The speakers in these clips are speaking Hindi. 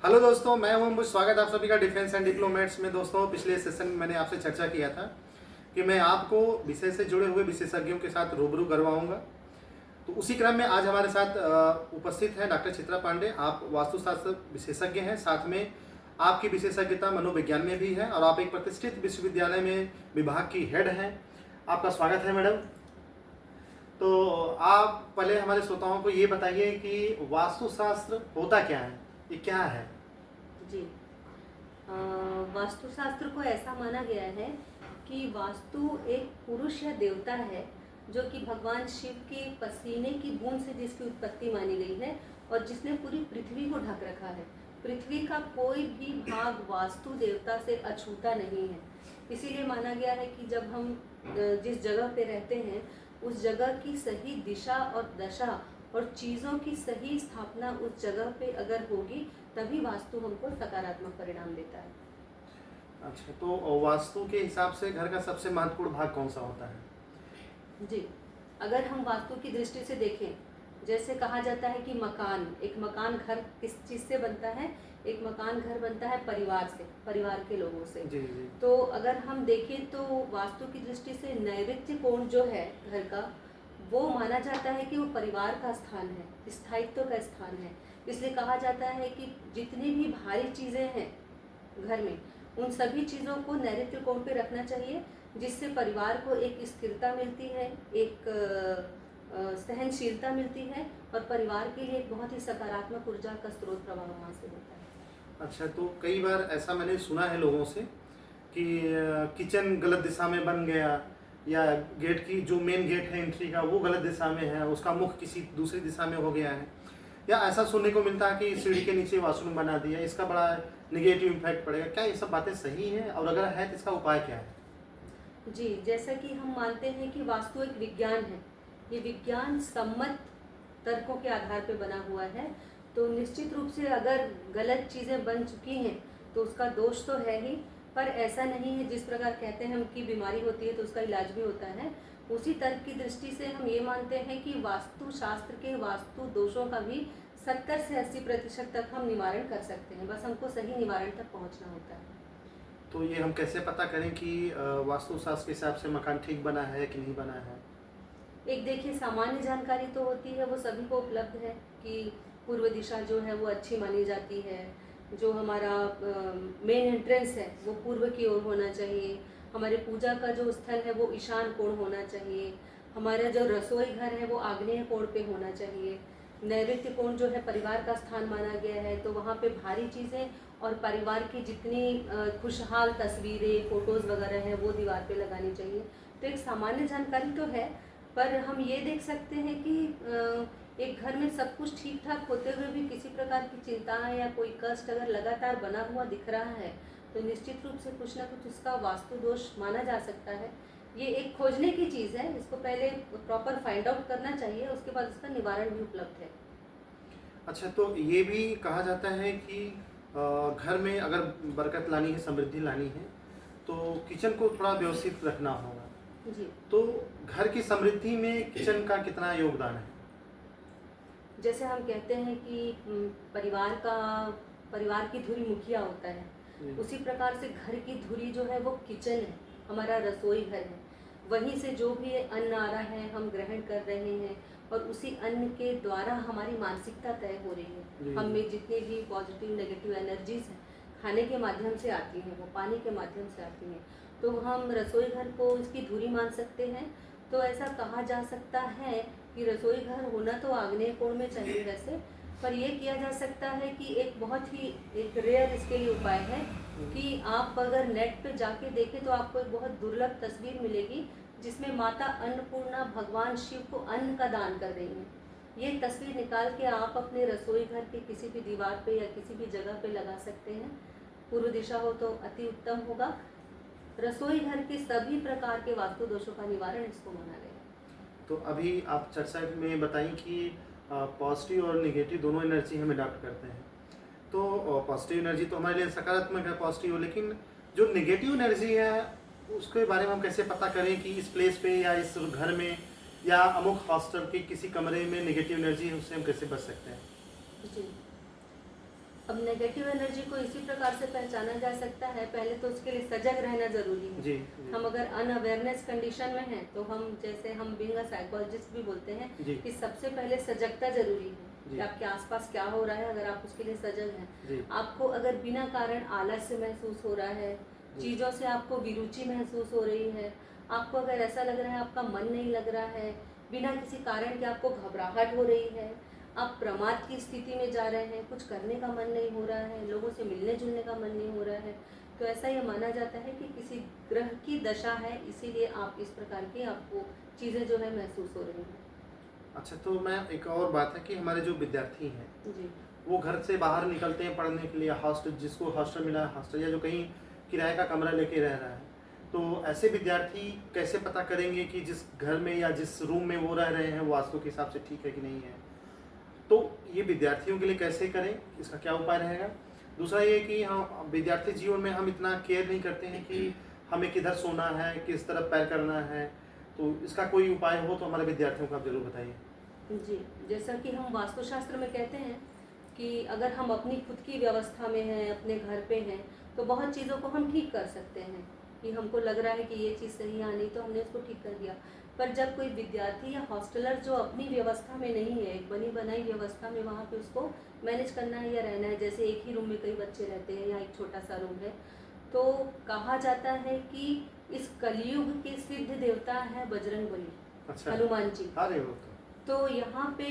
हेलो दोस्तों, मैं हूं अंबुज। स्वागत है आप सभी का डिफेंस एंड डिप्लोमेट्स में। दोस्तों, पिछले सेशन में मैंने आपसे चर्चा किया था कि मैं आपको विषय से जुड़े हुए विशेषज्ञों के साथ रूबरू करवाऊंगा। तो उसी क्रम में आज हमारे साथ उपस्थित हैं डॉक्टर चित्रा पांडे। आप वास्तुशास्त्र विशेषज्ञ हैं, साथ में आपकी विशेषज्ञता मनोविज्ञान में भी है और आप एक प्रतिष्ठित विश्वविद्यालय में विभाग की हेड हैं। आपका स्वागत है मैडम। तो आप पहले हमारे श्रोताओं को ये बताइए कि वास्तुशास्त्र होता क्या है, ये क्या है? जी। वास्तुशास्त्र को ऐसा माना गया है कि वास्तु एक पुरुष या देवता है जो कि भगवान शिव के पसीने की बूंद से जिसकी उत्पत्ति मानी गई है और जिसने पूरी पृथ्वी को ढक रखा है। पृथ्वी का कोई भी भाग वास्तु देवता से अछूता नहीं है। इसीलिए माना गया है कि जब हम जिस जगह पे रहते हैं उस जगह की सही दिशा और दशा और चीज़ों की सही स्थापना उस जगह पे अगर होगी तभी वास्तु हमको सकारात्मक परिणाम देता है। अच्छा, तो वास्तु के हिसाब से घर का सबसे महत्वपूर्ण भाग कौन सा होता है? जी, अगर हम वास्तु की दृष्टि से देखें, जैसे कहा जाता है कि एक मकान घर किस चीज़ से बनता है? एक मकान घर बनता है परिवार से, परिवार के लोगों से। जी जी। तो अगर हम देखें तो वास्तु की दृष्टि से नैऋत्य कोण जो है घर का, वो माना जाता है कि वो परिवार का स्थान है, स्थायित्व का स्थान है। इसलिए कहा जाता है कि जितनी भी भारी चीज़ें हैं घर में, उन सभी चीज़ों को नैऋत्य कोण पे रखना चाहिए, जिससे परिवार को एक स्थिरता मिलती है, एक सहनशीलता मिलती है और परिवार के लिए एक बहुत ही सकारात्मक ऊर्जा का स्रोत प्रवाह वहाँ से होता है। अच्छा, तो कई बार ऐसा मैंने सुना है लोगों से कि किचन गलत दिशा में बन गया, या गेट की जो मेन गेट है एंट्री का वो गलत दिशा में है, उसका मुख किसी दूसरी दिशा में हो गया है, या ऐसा सुनने को मिलता है कि सीढ़ी के नीचे वॉशरूम बना दिया, इसका बड़ा निगेटिव इम्पैक्ट पड़ेगा। क्या ये सब बातें सही हैं, और अगर है तो इसका उपाय क्या है? जी, जैसा कि हम मानते हैं कि वास्तु एक विज्ञान है, ये विज्ञान सम्मत तर्कों के आधार पर बना हुआ है। तो निश्चित रूप से अगर गलत चीज़ें बन चुकी हैं तो उसका दोष तो है ही, पर ऐसा नहीं है जिस प्रकार कहते हैं हम कि बीमारी होती है तो उसका इलाज भी होता है। उसी तर्क की दृष्टि से हम ये मानते हैं कि वास्तु शास्त्र के वास्तु दोषों का भी 70 से 80% तक हम निवारण कर सकते हैं, बस हमको सही निवारण तक पहुंचना होता है। तो ये हम कैसे पता करें कि वास्तुशास्त्र के हिसाब से मकान ठीक बना है कि नहीं बना है? एक देखिए, सामान्य जानकारी तो होती है, वो सभी को उपलब्ध है कि पूर्व दिशा जो है वो अच्छी मानी जाती है। जो हमारा मेन एंट्रेंस है वो पूर्व की ओर होना चाहिए। हमारे पूजा का जो स्थल है वो ईशान कोण होना चाहिए। हमारा जो रसोई घर है वो आग्नेय कोण पे होना चाहिए। नैऋत्य कोण जो है परिवार का स्थान माना गया है, तो वहाँ पे भारी चीज़ें और परिवार की जितनी खुशहाल तस्वीरें, फोटोज़ वगैरह हैं वो दीवार पे लगानी चाहिए। तो एक सामान्य जानकारी तो है, पर हम ये देख सकते हैं कि एक घर में सब कुछ ठीक ठाक होते हुए भी किसी प्रकार की चिंता या कोई कष्ट अगर लगातार बना हुआ दिख रहा है तो निश्चित रूप से कुछ ना कुछ उसका वास्तु दोष माना जा सकता है। ये एक खोजने की चीज़ है, इसको पहले प्रॉपर फाइंड आउट करना चाहिए, उसके बाद इसका निवारण भी उपलब्ध है। अच्छा, तो ये भी कहा जाता है कि घर में अगर बरकत लानी है, समृद्धि लानी है, तो किचन को थोड़ा व्यवस्थित रखना होगा। जी, तो घर की समृद्धि में किचन का कितना योगदान है? जैसे हम कहते हैं कि परिवार की धुरी मुखिया होता है, उसी प्रकार से घर की धुरी जो है वो किचन है, हमारा रसोई घर है। वहीं से जो भी अन्न आ रहा है हम ग्रहण कर रहे हैं और उसी अन्न के द्वारा हमारी मानसिकता तय हो रही है। हम में जितने भी पॉजिटिव नेगेटिव एनर्जीज हैं खाने के माध्यम से आती हैं, वो पानी के माध्यम से आती हैं। तो हम रसोई घर को इसकी धुरी मान सकते हैं। तो ऐसा कहा जा सकता है कि रसोई घर होना तो आग्नेय कोण में चाहिए वैसे, पर यह किया जा सकता है कि एक बहुत ही एक रेयर इसके लिए उपाय है कि आप अगर नेट पे जाके देखें तो आपको एक बहुत दुर्लभ तस्वीर मिलेगी जिसमें माता अन्नपूर्णा भगवान शिव को अन्न का दान कर रही हैं। ये तस्वीर निकाल के आप अपने रसोई घर के किसी भी दीवार पे या किसी भी जगह पे लगा सकते हैं। पूर्व दिशा हो तो अति उत्तम होगा। रसोई घर के सभी प्रकार के वास्तु दोषों का निवारण इसको माना गया। तो अभी आप चर्चा में बताई कि पॉजिटिव और नेगेटिव दोनों एनर्जी हम अडॉप्ट करते हैं। तो पॉजिटिव एनर्जी तो हमारे लिए सकारात्मक है, पॉजिटिव, लेकिन जो नेगेटिव एनर्जी है उसके बारे में हम कैसे पता करें कि इस प्लेस पे या इस घर में या अमुक हॉस्टल के किसी कमरे में नेगेटिव एनर्जी है, उससे हम कैसे बच सकते हैं? जी, अब नेगेटिव एनर्जी को इसी प्रकार से पहचाना जा सकता है, पहले तो उसके लिए सजग रहना जरूरी है। जी, जी। हम अगर अनअवेयरनेस कंडीशन में हैं तो हम, जैसे हम बीइंग अ साइकोलॉजिस्ट भी बोलते हैं जी। कि सबसे पहले सजगता जरूरी है जी। कि आपके आसपास क्या हो रहा है, अगर आप उसके लिए सजग हैं। जी। आपको अगर बिना कारण आलस्य महसूस हो रहा है, जी। चीज़ों से आपको विरुचि महसूस हो रही है, आपको अगर ऐसा लग रहा है आपका मन नहीं लग रहा है, बिना किसी कारण के आपको घबराहट हो रही है, आप प्रमाद की स्थिति में जा रहे हैं, कुछ करने का मन नहीं हो रहा है, लोगों से मिलने जुलने का मन नहीं हो रहा है, तो ऐसा ये माना जाता है कि किसी ग्रह की दशा है, इसीलिए आप इस प्रकार की आपको चीज़ें जो है महसूस हो रही हैं। अच्छा, तो मैं एक और बात है कि हमारे जो विद्यार्थी हैं जी। वो घर से बाहर निकलते हैं पढ़ने के लिए, हॉस्टल, जिसको हॉस्टल मिला है हॉस्टल, या जो कहीं किराए का कमरा लेके रह रहा है, तो ऐसे विद्यार्थी कैसे पता करेंगे कि जिस घर में या जिस रूम में वो रह रहे हैं वो वास्तु के हिसाब से ठीक है कि नहीं है? तो ये विद्यार्थियों के लिए कैसे करें, इसका क्या उपाय रहेगा? दूसरा ये कि हम विद्यार्थी जीवन में हम इतना केयर नहीं करते हैं कि हमें किधर सोना है, किस तरफ पैर करना है, तो इसका कोई उपाय हो तो हमारे विद्यार्थियों को आप जरूर बताइए। जी, जैसा कि हम वास्तुशास्त्र में कहते हैं कि अगर हम अपनी खुद की व्यवस्था में हैं, अपने घर पे हैं, तो बहुत चीज़ों को हम ठीक कर सकते हैं कि हमको लग रहा है कि ये चीज़ सही है नहीं, तो हमने उसको ठीक कर दिया। पर जब कोई विद्यार्थी या हॉस्टलर जो अपनी व्यवस्था में नहीं है, एक बनी बनाई व्यवस्था में वहाँ पे उसको मैनेज करना है या रहना है, जैसे एक ही रूम में कई बच्चे रहते हैं या एक छोटा सा रूम है, तो कहा जाता है कि इस कलयुग के सिद्ध देवता है बजरंग बली, अच्छा। हनुमान जी। अरे वो तो यहाँ पे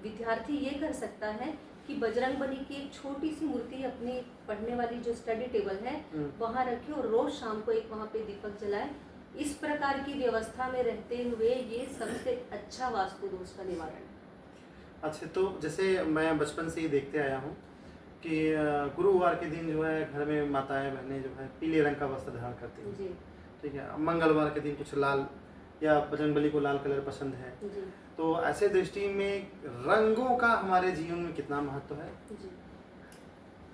विद्यार्थी ये कर सकता है कि बजरंग बली की एक छोटी सी मूर्ति अपनी पढ़ने वाली जो स्टडी टेबल है वहाँ रखे और रोज शाम को एक वहाँ पे दीपक जलाए। इस प्रकार की व्यवस्था में रहते हुए ये सबसे अच्छा वास्तु दोष का निवारण है। अच्छा, तो जैसे मैं बचपन से ही देखते आया हूँ कि गुरुवार के दिन जो है घर में माताएं बहनें जो है पीले रंग का वस्त्र धारण करती हैं। जी ठीक है, मंगलवार के दिन कुछ लाल, या बजरंगबली को लाल कलर पसंद है। जी तो ऐसे दृष्टि में रंगों का हमारे जीवन में कितना महत्व है? जी।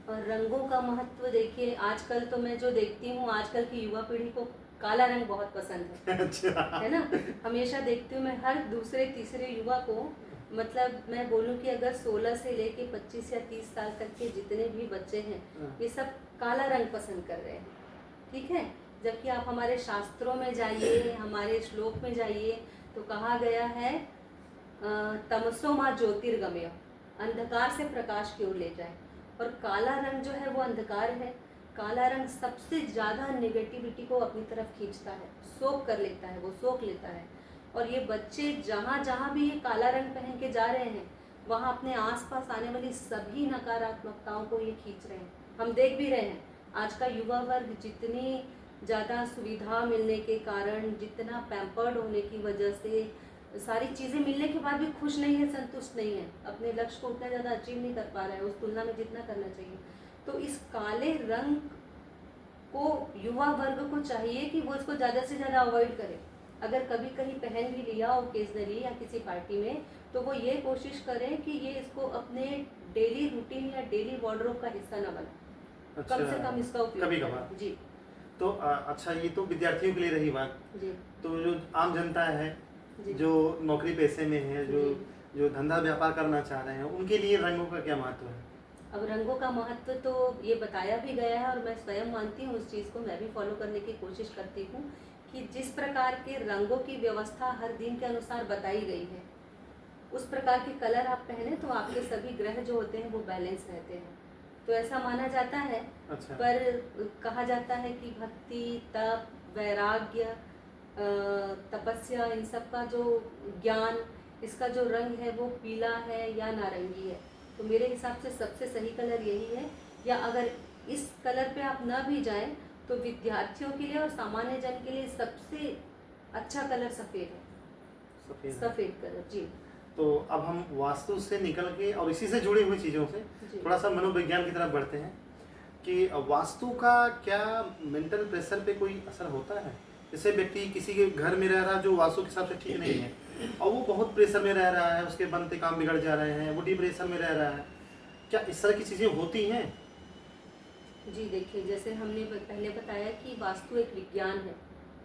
और रंगों का महत्व देखिए, आजकल तो मैं जो देखती हूँ, आजकल की युवा पीढ़ी को काला रंग बहुत पसंद है अच्छा। है ना। हमेशा देखती हूँ मैं हर दूसरे तीसरे युवा को, मतलब मैं बोलूँ कि अगर 16 से लेके 25 या 30 साल तक के जितने भी बच्चे हैं, ये सब काला रंग पसंद कर रहे हैं। ठीक है, जबकि आप हमारे शास्त्रों में जाइए, हमारे श्लोक में जाइए, तो कहा गया है तमसो माँ ज्योतिर्गमय, अंधकार से प्रकाश की ओर ले जाए। और काला रंग जो है वो अंधकार है। काला रंग सबसे ज़्यादा नेगेटिविटी को अपनी तरफ खींचता है, सोख कर लेता है, वो सोख लेता है। और ये बच्चे जहाँ जहाँ भी ये काला रंग पहन के जा रहे हैं, वहाँ अपने आसपास आने वाली सभी नकारात्मकताओं को ये खींच रहे हैं। हम देख भी रहे हैं आज का युवा वर्ग जितनी ज़्यादा सुविधा मिलने के कारण, जितना पैम्पर्ड होने की वजह से, सारी चीज़ें मिलने के बाद भी खुश नहीं है, संतुष्ट नहीं है, अपने लक्ष्य को उतना ज़्यादा अचीव नहीं कर पा रहा है उस तुलना में जितना करना चाहिए। तो इस काले रंग को युवा वर्ग को चाहिए कि वो इसको ज़्यादा से ज़्यादा अवॉइड करे। अगर कभी कहीं पहन भी लिया ओकेजनली या किसी पार्टी में, तो वो ये कोशिश करें कि ये इसको अपने डेली रूटीन या डेली वार्डरोब का हिस्सा न बनाए। अच्छा, कम से कम इसका उपयोग कभी करें। कभार। जी तो अच्छा, ये तो विद्यार्थियों के लिए रही बात। जी तो जो आम जनता है, जी जो नौकरी पेशे में है, जो जी। जो धंधा व्यापार करना चाह रहे हैं, उनके लिए रंगों का क्या महत्व है? अब रंगों का महत्व तो ये बताया भी गया है और मैं स्वयं मानती हूँ उस चीज़ को, मैं भी फॉलो करने की कोशिश करती हूँ कि जिस प्रकार के रंगों की व्यवस्था हर दिन के अनुसार बताई गई है, उस प्रकार के कलर आप पहने तो आपके सभी ग्रह जो होते हैं वो बैलेंस रहते हैं। तो ऐसा माना जाता है। अच्छा। पर कहा जाता है कि भक्ति, तप, वैराग्य, तपस्या, इन सब का जो ज्ञान, इसका जो रंग है वो पीला है या नारंगी है। तो मेरे हिसाब से सबसे सही कलर यही है। या अगर इस कलर पे आप ना भी जाएं तो विद्यार्थियों के लिए और सामान्य जन के लिए सबसे अच्छा कलर सफ़ेद है। सफ़ेद कलर। जी। तो अब हम वास्तु से निकल के और इसी से जुड़ी हुई चीज़ों से थोड़ा सा मनोविज्ञान की तरफ बढ़ते हैं कि वास्तु का क्या मेंटल प्रेशर पे कोई असर होता है? जैसे व्यक्ति किसी के घर में रह रहा है जो वास्तु के हिसाब से ठीक नहीं है, और वो बहुत प्रेशर में रह रहा है, उसके बनते काम बिगड़ जा रहे हैं, वो डिप्रेशन में रह रहा है, क्या इस तरह की चीज़ें होती हैं? जी देखिए, जैसे हमने पहले बताया कि वास्तु एक विज्ञान है,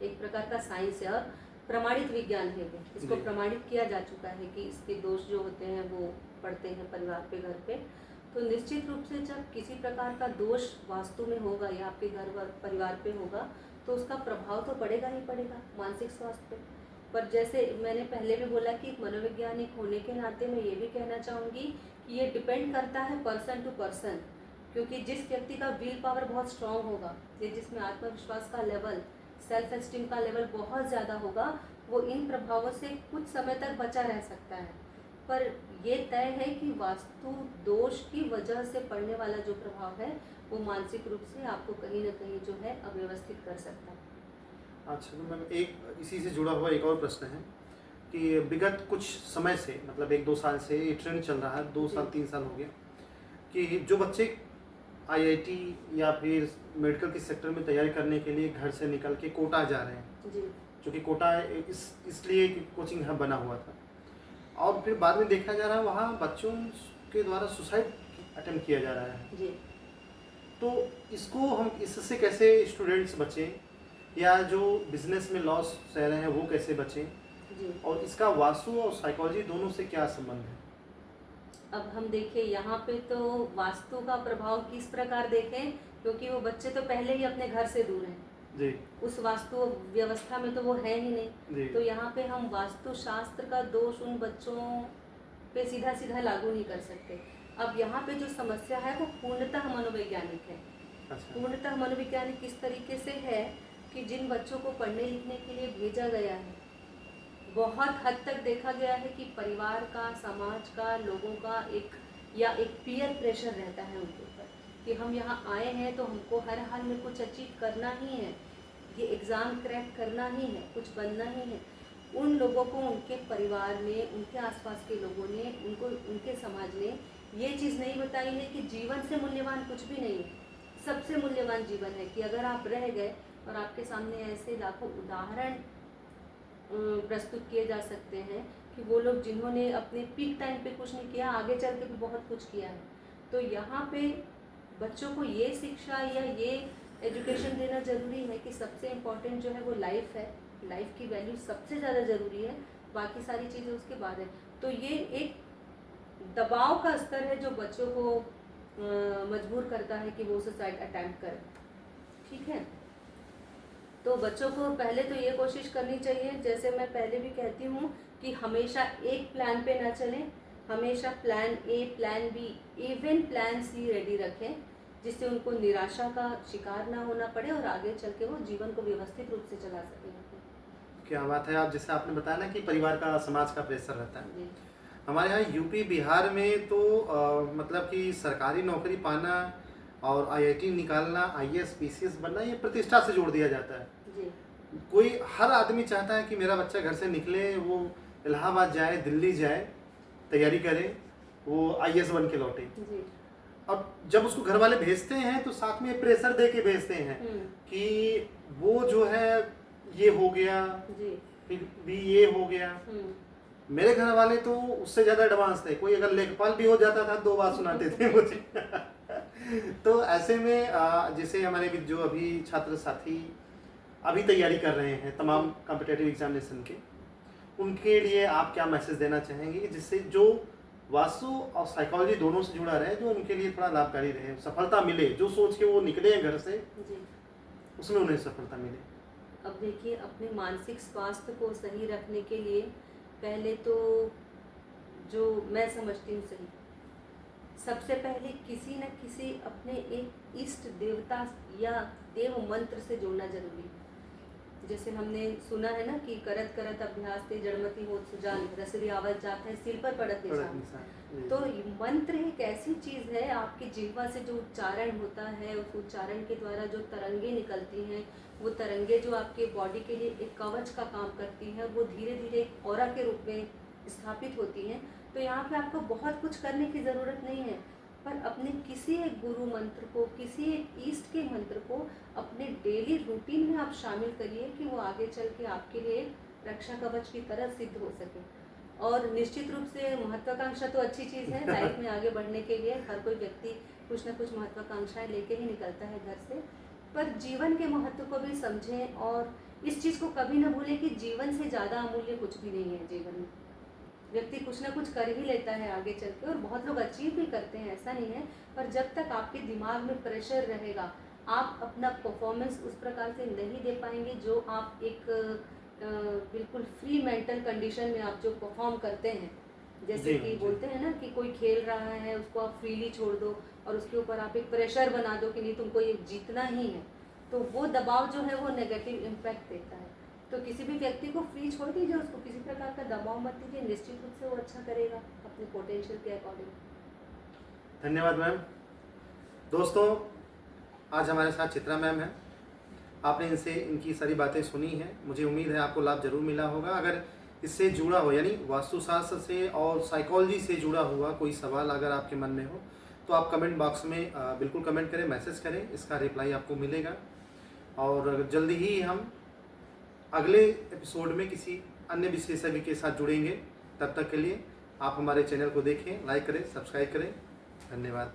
एक प्रकार का साइंस है और प्रमाणित विज्ञान है वो। इसको प्रमाणित किया जा चुका है कि इसके दोष जो होते हैं वो पड़ते हैं परिवार पे, घर पे। तो निश्चित रूप से जब किसी प्रकार का दोष वास्तु में होगा या आपके परिवार पे होगा, तो उसका प्रभाव तो पड़ेगा ही पड़ेगा मानसिक स्वास्थ्य पे। पर जैसे मैंने पहले भी बोला कि एक मनोवैज्ञानिक होने के नाते मैं ये भी कहना चाहूँगी कि ये डिपेंड करता है पर्सन टू पर्सन, क्योंकि जिस व्यक्ति का विल पावर बहुत स्ट्रांग होगा, या जिसमें आत्मविश्वास का लेवल, सेल्फ एस्टीम का लेवल बहुत ज़्यादा होगा, वो इन प्रभावों से कुछ समय तक बचा रह सकता है। पर ये तय है कि वास्तु दोष की वजह से पड़ने वाला जो प्रभाव है वो मानसिक रूप से आपको कहीं ना कहीं जो है अव्यवस्थित कर सकता है। अच्छा, तो मैम एक इसी से जुड़ा हुआ एक और प्रश्न है कि विगत कुछ समय से, मतलब 1-2 साल से ये ट्रेंड चल रहा है, 2 साल 3 साल हो गया कि जो बच्चे आईआईटी या फिर मेडिकल के सेक्टर में तैयारी करने के लिए घर से निकल के कोटा जा रहे हैं, जी क्योंकि कोटा इसलिए कोचिंग हब बना हुआ था, और फिर बाद में देखा जा रहा है वहाँ बच्चों के द्वारा सुसाइड अटेम्प्ट किया जा रहा है। जी तो इसको हम इससे कैसे स्टूडेंट्स बचें, या जो बिजनेस में लॉस सह रहे हैं वो कैसे बचें, जी। और इसका वास्तु और साइकोलॉजी दोनों से क्या संबंध है? अब हम देखें यहाँ पे तो वास्तु का प्रभाव किस प्रकार देखें, क्योंकि वो बच्चे तो पहले ही अपने घर से दूर हैं जी उस वास्तु व्यवस्था में, तो वो है ही नहीं। जी तो यहाँ पे हम वास्तु शास्त्र का दोष उन बच्चों पे सीधा सीधा लागू नहीं कर सकते। अब यहाँ पे जो समस्या है वो पूर्णतः मनोवैज्ञानिक है। अच्छा पूर्णतः मनोवैज्ञानिक किस तरीके से है कि जिन बच्चों को पढ़ने लिखने के लिए भेजा गया है, बहुत हद तक देखा गया है कि परिवार का, समाज का, लोगों का एक पीयर प्रेशर रहता है उनके ऊपर कि हम यहाँ आए हैं तो हमको हर हाल में कुछ अचीव करना ही है, ये एग्ज़ाम क्रैक करना ही है, कुछ बनना ही है। उन लोगों को उनके परिवार में, उनके आसपास के लोगों ने, उनके समाज ने ये चीज़ नहीं बताई है कि जीवन से मूल्यवान कुछ भी नहीं है। सबसे मूल्यवान जीवन है कि अगर आप रह गए, और आपके सामने ऐसे लाखों उदाहरण प्रस्तुत किए जा सकते हैं कि वो लोग जिन्होंने अपने पीक टाइम पे कुछ नहीं किया, आगे चल के भी बहुत कुछ किया है। तो यहाँ पे बच्चों को ये शिक्षा या ये एजुकेशन देना ज़रूरी है कि सबसे इम्पोर्टेंट जो है वो लाइफ है, लाइफ की वैल्यू सबसे ज़्यादा ज़रूरी है, बाकी सारी चीज़ें उसके बाद है। तो ये एक दबाव का स्तर है जो बच्चों को मजबूर करता है कि वो सुसाइड अटैम्प्ट करें। ठीक है, तो बच्चों को पहले तो ये कोशिश करनी चाहिए, जैसे मैं पहले भी कहती हूँ कि हमेशा एक प्लान पे ना चलें, हमेशा plan A, plan B, even plan C ready रखें, जिससे उनको निराशा का शिकार ना होना पड़े और आगे चल के वो जीवन को व्यवस्थित रूप से चला सकें। क्या बात है। आप जैसे आपने बताया ना कि परिवार का, समाज का प्रेशर रहता है, जी हमारे यहाँ यूपी बिहार में तो मतलब कि सरकारी नौकरी पाना और आईआईटी निकालना, आईएएस पीसीएस बनना, ये प्रतिष्ठा से जोड़ दिया जाता है। जी कोई, हर आदमी चाहता है कि मेरा बच्चा घर से निकले, वो इलाहाबाद जाए, दिल्ली जाए, तैयारी करे, वो आईएएस बन के लौटे। जी अब जब उसको घर वाले भेजते हैं तो साथ में प्रेशर दे के भेजते हैं कि वो जो है ये हो गया, जी फिर भी ये हो गया। मेरे घर वाले तो उससे ज़्यादा एडवांस थे, कोई अगर लेखपाल भी हो जाता था 2 बार सुनाते थे मुझे। तो ऐसे में जैसे हमारे भी जो अभी छात्र साथी अभी तैयारी कर रहे हैं तमाम कॉम्पिटिटिव एग्जामिनेशन के, उनके लिए आप क्या मैसेज देना चाहेंगे जिससे जो वास्तु और साइकोलॉजी दोनों से जुड़ा रहे, जो उनके लिए थोड़ा लाभकारी रहे, सफलता मिले, जो सोच के वो निकले हैं घर से जी। उसमें उन्हें सफलता मिले? अब देखिए, अपने मानसिक स्वास्थ्य को सही रखने के लिए पहले तो जो मैं समझती हूँ सही, सबसे पहले किसी न किसी अपने एक इष्ट देवता या देव मंत्र से जोड़ना जरूरी है। जैसे हमने सुना है ना कि करत करत अभ्यास ते जड़मति होत सुजान, रसरी आवत जात है सिर पर पड़त निशान। तो मंत्र एक ऐसी चीज़ है, आपकी जिह्वा से जो उच्चारण होता है, उस उच्चारण के द्वारा जो तरंगे निकलती हैं, वो तरंगे जो आपके बॉडी के लिए एक कवच का काम करती हैं, वो धीरे धीरे एक ऑरा के रूप में स्थापित होती हैं। तो यहाँ पे आपको बहुत कुछ करने की ज़रूरत नहीं है, पर अपने किसी एक गुरु मंत्र को, किसी एक ईस्ट के मंत्र को अपने डेली रूटीन में आप शामिल करिए कि वो आगे चल के आपके लिए रक्षा कवच की तरह सिद्ध हो सके। और निश्चित रूप से महत्वाकांक्षा तो अच्छी चीज़ है, लाइफ में आगे बढ़ने के लिए हर कोई व्यक्ति कुछ ना कुछ महत्वाकांक्षाएं लेके ही निकलता है घर से, पर जीवन के महत्व को भी समझें और इस चीज़ को कभी ना भूलें कि जीवन से ज़्यादा अमूल्य कुछ भी नहीं है जीवन में। व्यक्ति कुछ ना कुछ कर ही लेता है आगे चल के, और बहुत लोग अचीव भी करते हैं, ऐसा नहीं है। पर जब तक आपके दिमाग में प्रेशर रहेगा, आप अपना परफॉर्मेंस उस प्रकार से नहीं दे पाएंगे जो आप एक बिल्कुल फ्री मेंटल कंडीशन में आप जो परफॉर्म करते हैं। जैसे जी कि जी। बोलते हैं ना कि कोई खेल रहा है, उसको आप फ्रीली छोड़ दो और उसके ऊपर आप एक प्रेशर बना दो कि नहीं तुमको ये जीतना ही है, तो वो दबाव जो है वो नेगेटिव इम्पैक्ट देता है। तो किसी भी व्यक्ति को फ्री छोड़ दीजिए, उसको किसी प्रकार का दबाव मत दीजिए, निश्चित रूप से वो अच्छा करेगा अपने पोटेंशियल के अकॉर्डिंग। धन्यवाद मैम। दोस्तों, आज हमारे साथ चित्रा मैम है। आपने इनसे इनकी सारी बातें सुनी हैं। मुझे उम्मीद है आपको लाभ जरूर मिला होगा। अगर इससे जुड़ा हो, यानी वास्तुशास्त्र से और साइकोलॉजी से जुड़ा हुआ कोई सवाल अगर आपके मन में हो, तो आप कमेंट बॉक्स में बिल्कुल कमेंट करें, मैसेज करें, इसका रिप्लाई आपको मिलेगा। और जल्दी ही हम अगले एपिसोड में किसी अन्य विशेषज्ञ के साथ जुड़ेंगे। तब तक के लिए आप हमारे चैनल को देखें, लाइक करें, सब्सक्राइब करें। धन्यवाद।